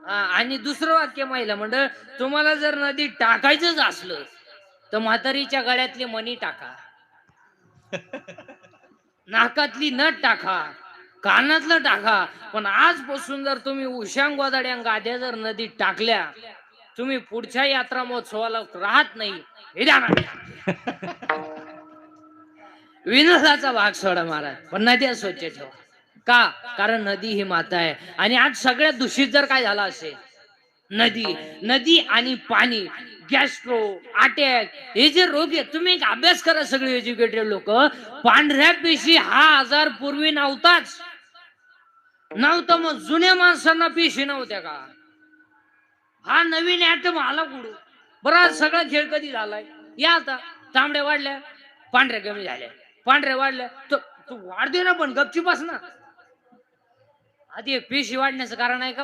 आणि दुसरं वाक्य महिला मंडळ, तुम्हाला जर नदीत टाकायचंच असलं तर म्हातारीच्या गळ्यातली मणी टाका, नाकातली नथ टाका, कानातलं टाका. पण आजपासून जर तुम्ही उशांग गोदाड्या गाद्या जर नदीत टाकल्या, तुम्ही पुढच्या यात्रा महोत्सवाला राहत नाही. हे द्या ना. विनोदाचा भाग सोडा महाराज, पण नद्या स्वच्छ ठेवा. का? कारण नदी ही माता आहे. आणि आज सगळ्यात दूषित जर काय झाला असेल, नदी नदी आणि पाणी, गॅस्ट्रो, अटॅक, हे जे रोग आहेत, तुम्ही एक अभ्यास करा सगळे एज्युकेटेड लोक. पांढऱ्या पेशी हा आजार पूर्वी नव्हताच. मग जुन्या माणसांना पेशी नव्हत्या का? हा नवीन ऍटम आला कुठून? बरं, सगळा खेळ कधी झालाय? या आता तांबड्या वाढल्या, पांढऱ्या कमी झाल्या, पांढऱ्या वाढल्या. तू वाढ दे ना, पण गपची बस ना. आधी पेशी वाढण्याचं कारण आहे का?